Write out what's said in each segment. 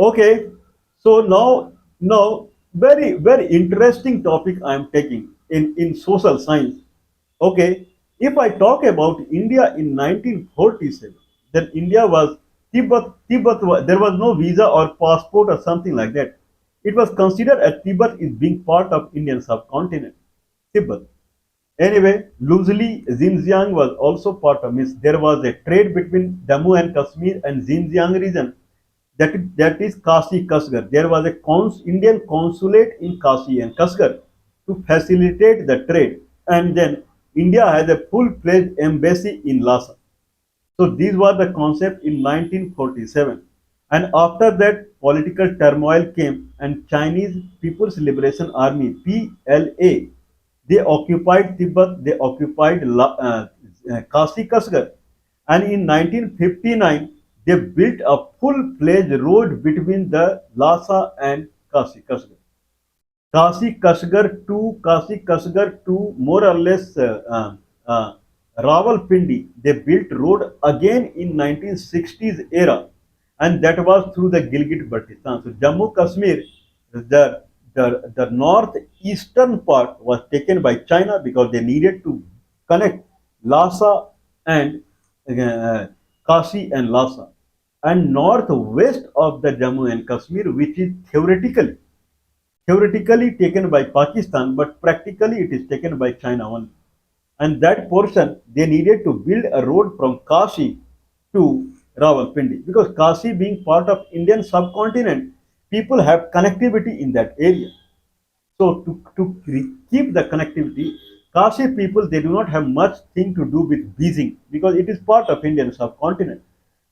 Okay, so now very interesting topic I am taking in social science. Okay, if I talk about India in 1947, then India was there was no visa or passport or something like that. It was considered as Tibet is being part of Indian subcontinent. Tibet. Anyway, loosely Xinjiang was also part of it. There was a trade between Jammu and Kashmir and Xinjiang region that is Kashi Kasgar. There was a Indian consulate in Kashi and Kasgar to facilitate the trade. And then India has a full-fledged embassy in Lhasa. So these were the concept in 1947. And after that, political turmoil came, and Chinese People's Liberation Army (PLA) they occupied Tibet, they occupied Kasi Kasgar, and in 1959 they built a full-fledged road between the Lhasa and Kasi Kasgar. Kasi Kasgar to more or less Rawalpindi. They built road again in 1960s era, and that was through the Gilgit-Baltistan. So Jammu Kashmir, the northeastern part was taken by China because they needed to connect Lhasa and uh, Kashi and Lhasa, and northwest of the Jammu and Kashmir, which is theoretically taken by Pakistan, but practically it is taken by China only. And that portion, they needed to build a road from Kashi to Rawalpindi because Kashi being part of Indian subcontinent, people have connectivity in that area. So to keep the connectivity, Kashi people they do not have much thing to do with Beijing because it is part of Indian subcontinent.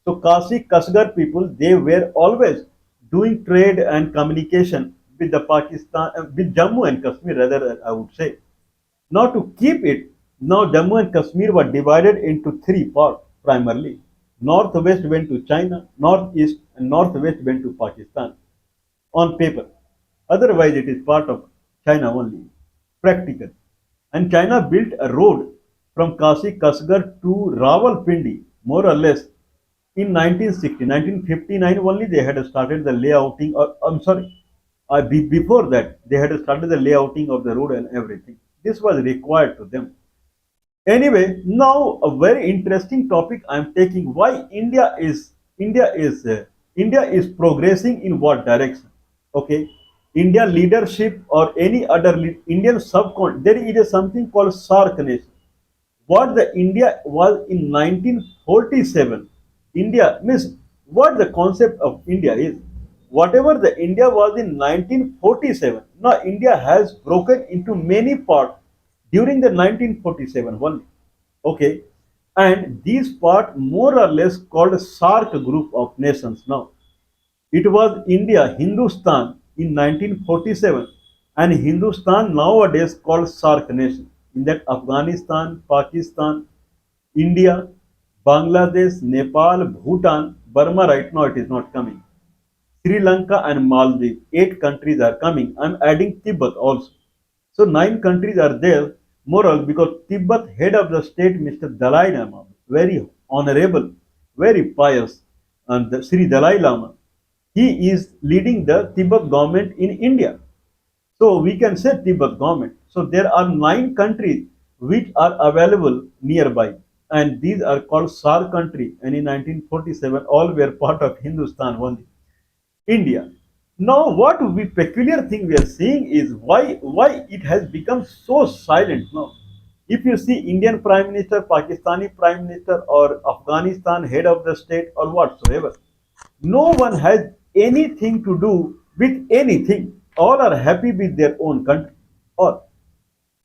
So Kashi Kasgar people they were always doing trade and communication with the Pakistan with Jammu and Kashmir rather I would say. Now to keep it, now Jammu and Kashmir were divided into three parts primarily. Northwest went to China, northeast and northwest went to Pakistan on paper. Otherwise, it is part of China only, practical. And China built a road from Kasi Kasgar to Rawalpindi, more or less, in 1960. 1959 only they had started the layouting, or I'm sorry, before that, they had started the layouting of the road and everything. This was required to them. Anyway, now a very interesting topic I am taking why India is progressing in what direction? Okay, India leadership or any other Indian subcontinent. There is something called SARC nation. What the India was in 1947, India means what the concept of India is. Whatever the India was in 1947, now India has broken into many parts during the 1947 only. Okay, and these part more or less called SARC group of nations now. It was India, Hindustan in 1947 and Hindustan nowadays called SARC nation. In that Afghanistan, Pakistan, India, Bangladesh, Nepal, Bhutan, Burma right now it is not coming. Sri Lanka and Maldives, 8 countries are coming. I'm adding Tibet also. So 9 countries are there, moral because Tibet head of the state, Mr. Dalai Lama, very honorable, very pious, and the Sri Dalai Lama, he is leading the Tibet government in India. So we can say Tibet government. So there are 9 countries which are available nearby, and these are called SAR country. And in 1947, all were part of Hindustan only. India. Now, what we peculiar thing we are seeing is why it has become so silent now. If you see Indian Prime Minister, Pakistani Prime Minister, or Afghanistan head of the state, or whatsoever, no one has anything to do with anything. All are happy with their own country. Or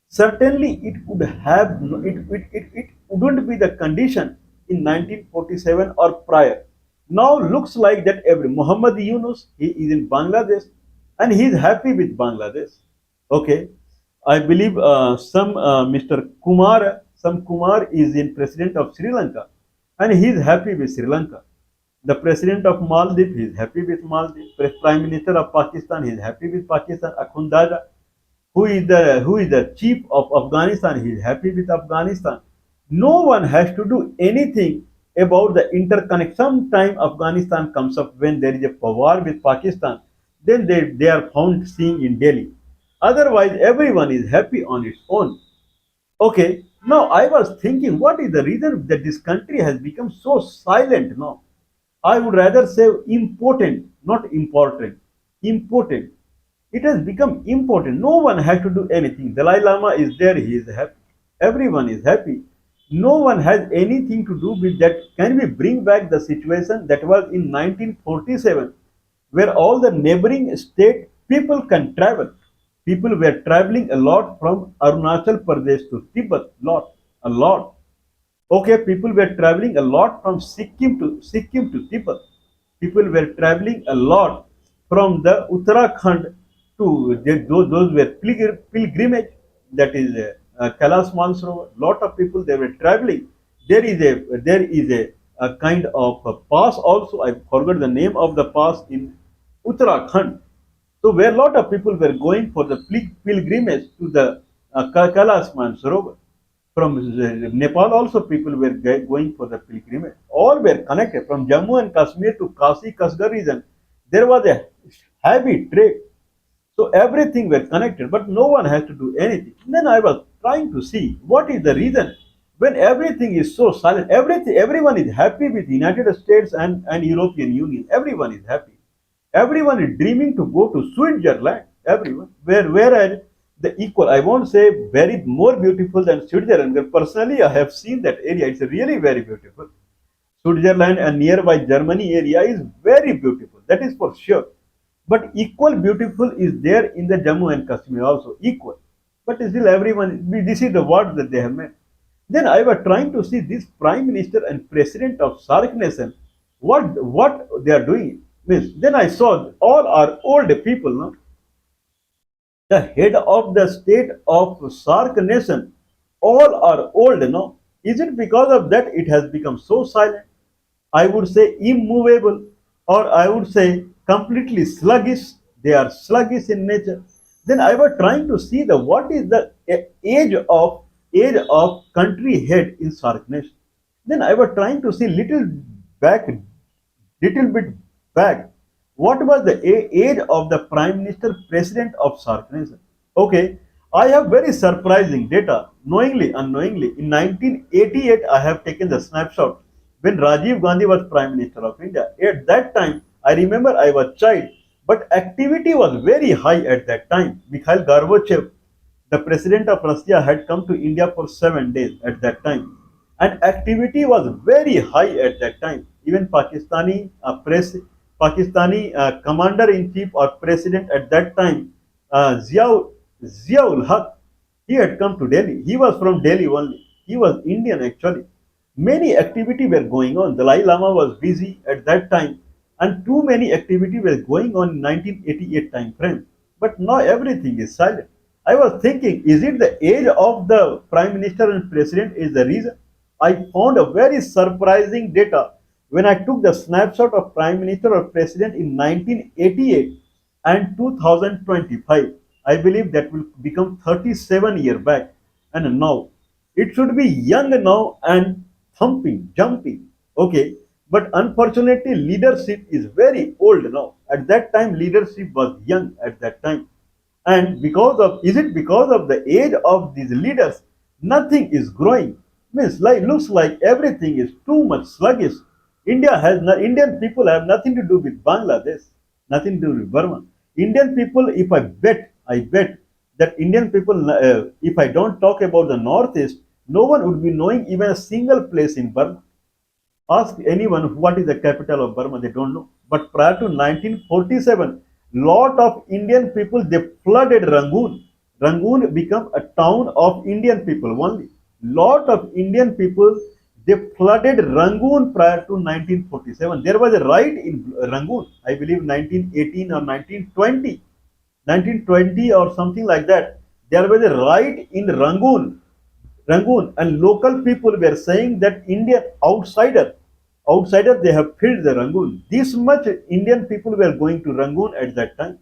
certainly it would have it wouldn't be the condition in 1947 or prior. Now looks like that every Muhammad Yunus he is in Bangladesh and he is happy with Bangladesh. Okay, I believe some Mr. Kumar is in president of Sri Lanka and he is happy with Sri Lanka. The president of Maldives is happy with Maldives. Prime Minister of Pakistan is happy with Pakistan. Akhundaja who is the chief of Afghanistan. He is happy with Afghanistan. No one has to do anything about the interconnect. Sometime Afghanistan comes up when there is a war with Pakistan, then they are found seeing in Delhi. Otherwise, everyone is happy on its own. Okay, now I was thinking, what is the reason that this country has become so silent now? I would rather say important, not important. Important. It has become important. No one has to do anything. Dalai Lama is there, he is happy. Everyone is happy. No one has anything to do with that. Can we bring back the situation that was in 1947, where all the neighboring state people can travel? People were traveling a lot from Arunachal Pradesh to Tibet, a lot. Okay, people were traveling a lot from Sikkim to Tibet. People were traveling a lot from the Uttarakhand to those were pilgrimage. That is Kailash Mansarovar. Lot of people they were traveling. There is a kind of a pass also. I forgot the name of the pass in Uttarakhand. So where a lot of people were going for the pilgrimage to the Kailash Mansarovar. From Nepal also people were going for the pilgrimage. All were connected from Jammu and Kashmir to Kasi Kasgar region. There was a heavy trade. So everything were connected, but no one has to do anything. Then I was trying to see what is the reason when everything is so silent. Everyone is happy with United States and European Union. Everyone is happy. Everyone is dreaming to go to Switzerland. Everyone. Whereas the equal, I won't say very more beautiful than Switzerland. But personally, I have seen that area. It's really very beautiful. Switzerland and nearby Germany area is very beautiful. That is for sure. But equal beautiful is there in the Jammu and Kashmir also. Equal. But still everyone, this is the word that they have made. Then I was trying to see this Prime Minister and President of SARC nation, what they are doing. Means, then I saw all are old people, no? The head of the state of SARC nation, all are old, no? Is it because of that it has become so silent? I would say immovable, or I would say completely sluggish. They are sluggish in nature. Then I was trying to see the what is the age of country head in SARC nation. Then I was trying to see back, little bit back. What was the age of the Prime Minister President of SARC nation? Okay, I have very surprising data, knowingly, unknowingly. In 1988, I have taken the snapshot when Rajiv Gandhi was Prime Minister of India. At that time, I remember I was child, but activity was very high at that time. Mikhail Gorbachev, the President of Russia, had come to India for 7 days at that time, and activity was very high at that time. Even Pakistani commander in chief or president at that time, Ziaul Haq, he had come to Delhi. He was from Delhi only. He was Indian actually. Many activity were going on. Dalai Lama was busy at that time, and too many activity were going on in 1988 time frame. But now everything is silent. I was thinking, is it the age of the Prime Minister and President is the reason? I found a very surprising data when I took the snapshot of Prime Minister or President in 1988 and 2025. I believe that will become 37 years back. And now it should be young now and thumping, jumping. Okay. But unfortunately, leadership is very old now. At that time, leadership was young at that time. And is it because of the age of these leaders? Nothing is growing. Means like looks like everything is too much sluggish. Indian people have nothing to do with Bangladesh, nothing to do with Burma. Indian people, if I bet that Indian people, if I don't talk about the Northeast, no one would be knowing even a single place in Burma. Ask anyone what is the capital of Burma, they don't know. But prior to 1947, lot of Indian people they flooded Rangoon. Rangoon became a town of Indian people only. Lot of Indian people they flooded Rangoon prior to 1947. There was a riot in Rangoon, I believe 1918 or 1920, 1920 or something like that. There was a riot in Rangoon, and local people were saying that Indian outsider they have filled the Rangoon. This much Indian people were going to Rangoon at that time.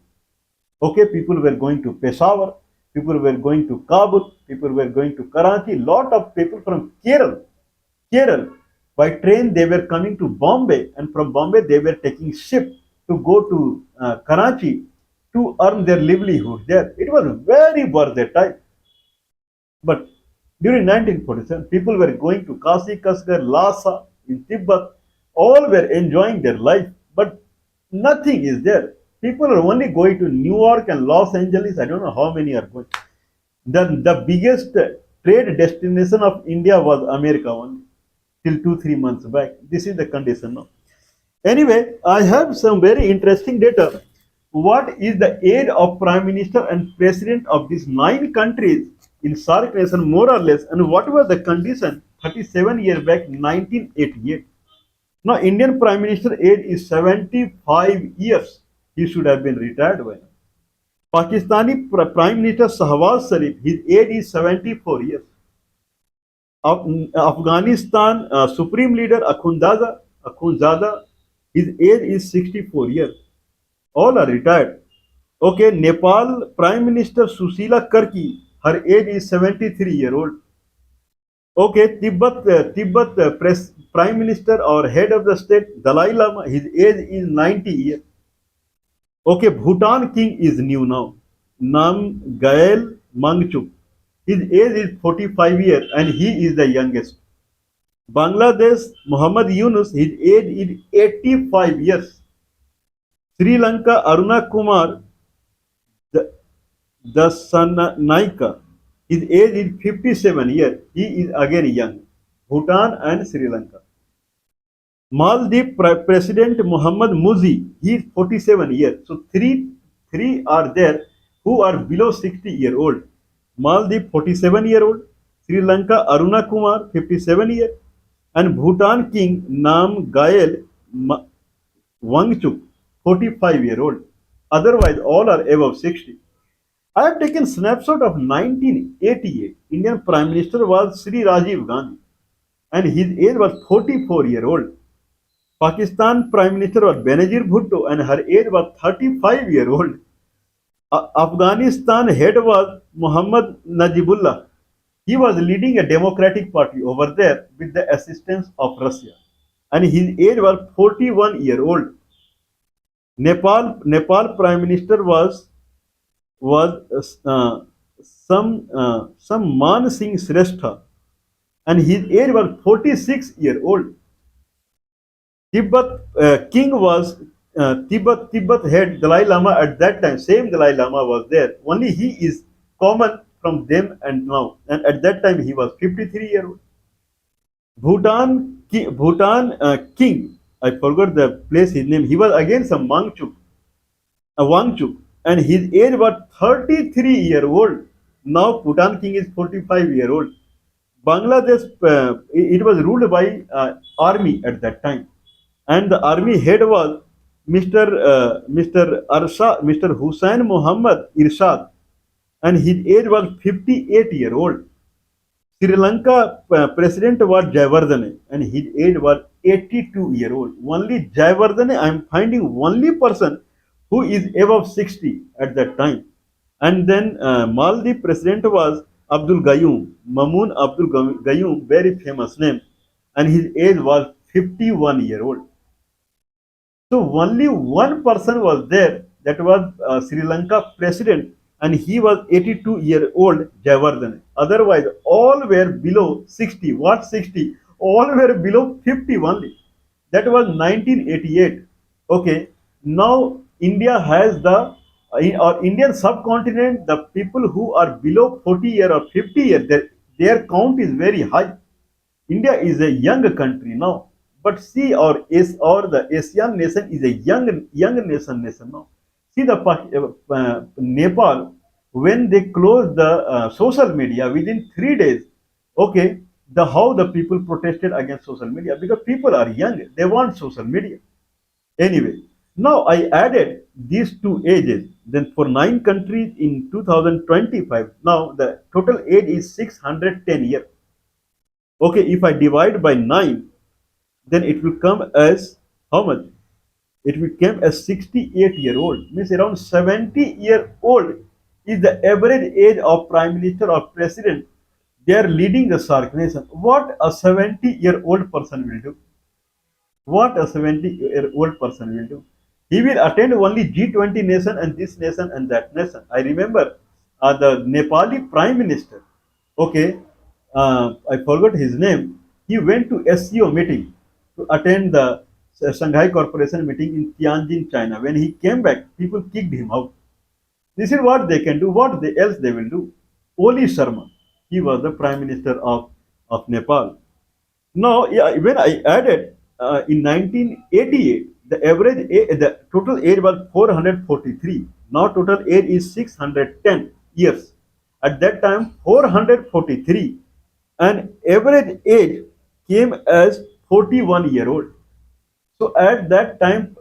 Okay, people were going to Peshawar, people were going to Kabul, people were going to Karachi. Lot of people from Kerala. By train, they were coming to Bombay, and from Bombay, they were taking ship to go to Karachi to earn their livelihood there. It was very worth their time. But during 1947, people were going to Kasi, Kasgar, Lhasa in Tibet. All were enjoying their life, but nothing is there. People are only going to New York and Los Angeles. I don't know how many are going. The biggest trade destination of India was America only till 2 3 months back. This is the condition now. Anyway, I have some very interesting data. What is the age of Prime Minister and President of these 9 countries in SARC nation, more or less, and what was the condition 37 years back, 1988? Now, Indian Prime Minister age is 75 years. He should have been retired by now. Pakistani Prime Minister Shahbaz Sharif, his age is 74 years. Afghanistan Supreme Leader Akhundzada, his age is 64 years. All are retired. Okay, Nepal Prime Minister Susila Karki, her age is 73 year old. Okay, Tibet Prime Minister or head of the state Dalai Lama, his age is 90 years. Okay, Bhutan King is new now. Nam Gael Mangchuk. His age is 45 years and he is the youngest. Bangladesh Muhammad Yunus, his age is 85 years. Sri Lanka Aruna Kumar the Sanaika, his age is 57 years. He is again young. Bhutan and Sri Lanka. Maldives President Muhammad Muzi, he is 47 years. So three are there who are below 60 year old. Maldives 47 year old, Sri Lanka Aruna Kumar 57 years, and Bhutan King Nam Gael Wangchuk 45 year old. Otherwise, all are above 60. I have taken snapshot of 1988. Indian Prime Minister was Sri Rajiv Gandhi, and his age was 44 year old. Pakistan Prime Minister was Benazir Bhutto, and her age was 35 year old. Afghanistan head was Muhammad Najibullah. He was leading a democratic party over there with the assistance of Russia, and his age was 41 year old. Nepal Prime Minister was some Man Singh Shrestha, and his age was 46 year old. Tibet king was Tibet head Dalai Lama at that time. Same Dalai Lama was there. Only he is common from them and now. And at that time he was 53 year old. Bhutan king. I forgot the place his name. He was again some Wangchuk, and his age was 33 year old. Now Bhutan king is 45 year old. Bangladesh it was ruled by army at that time, and the army head was Mr. Hussain Muhammad Irshad, and his age was 58 year old. Sri Lanka president was Jayawardene, and his age was 82 year old. Only Jayawardene, I am finding only person who is above 60 at that time. And then Maldives president was Abdul Gayoom, Mamoon Abdul Gayoom, very famous name, and his age was 51 year old. So only one person was there, that was Sri Lanka president, and he was 82-year-old Jayawardene. Otherwise, all were below 60. What 60? All were below 50 only. That was 1988. Okay. Now India has the or Indian subcontinent, the people who are below 40 year or 50 year, their count is very high. India is a young country now, but see or the Asian nation is a young nation now. See the Nepal, when they closed the social media within 3 days. Okay, the how the people protested against social media, because people are young, they want social media. Anyway, now I added these two ages. Then for 9 countries in 2025, now the total age is 610 years. Okay, if I divide by 9, then it will come as how much? It will come as 68-year-old. Means around 70-year-old is the average age of prime minister or president They are leading the SARC nation. What a 70-year-old person will do? What a 70-year-old person will do? He will attend only G20 nation and this nation and that nation. I remember the Nepali Prime Minister. Okay, I forgot his name. He went to SCO meeting to attend the Shanghai Corporation meeting in Tianjin, China. When he came back, people kicked him out. This is what they can do. Else they will do? Oli Sharma. He was the Prime Minister of Nepal. Now, yeah, when I added in 1988, the total age was 443. Now total age is 610 years. At that time, 443, and average age came as 41-year-old. So at that time,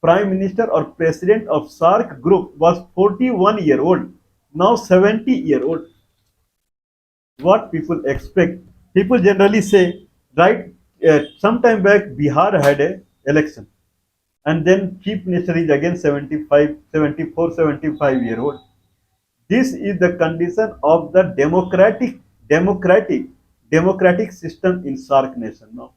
Prime Minister or President of SARC group was 41-year-old. Now 70-year-old. What people expect? People generally say, right? Sometime back, Bihar had a election, and then Chief Minister is again 75, 74, 75 year old. This is the condition of the democratic, democratic system in SARC nation now.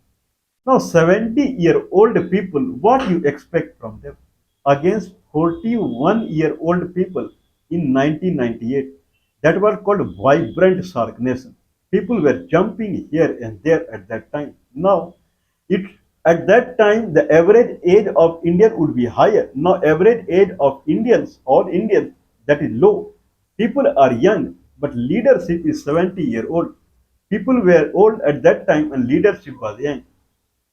Now, 70-year-old people, what you expect from them against 41-year-old people in 1998? That were called vibrant SARC nation. People were jumping here and there at that time. Now, it at that time the average age of Indian would be higher. Now, average age of Indians, all Indians, that is low. People are young, but leadership is 70-year-old. People were old at that time, and leadership was young.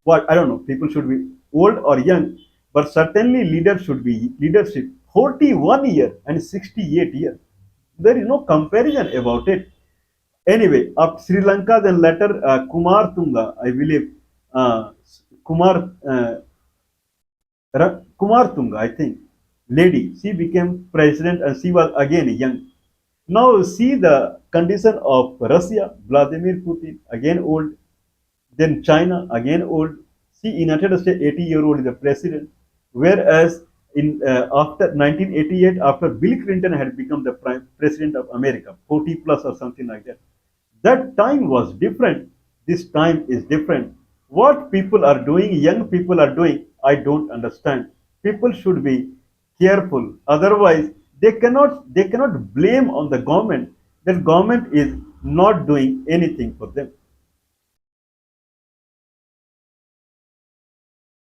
What, I don't know, people should be old or young, but certainly leadership 41 year and 68 year. There is no comparison about it. Anyway, of Sri Lanka, then later Kumar Tunga, I believe, uh, Kumar Kumar Tunga, I think, lady, she became president and she was again young. Now see the condition of Russia, Vladimir Putin, again old. Then China, again old. See, United States, 80-year-old is the president. Whereas in after 1988, after Bill Clinton had become the prime president of America, 40 plus or something like that. That time was different. This time is different. What people are doing, young people are doing, I don't understand. People should be careful. Otherwise, they cannot blame on the government. That government is not doing anything for them.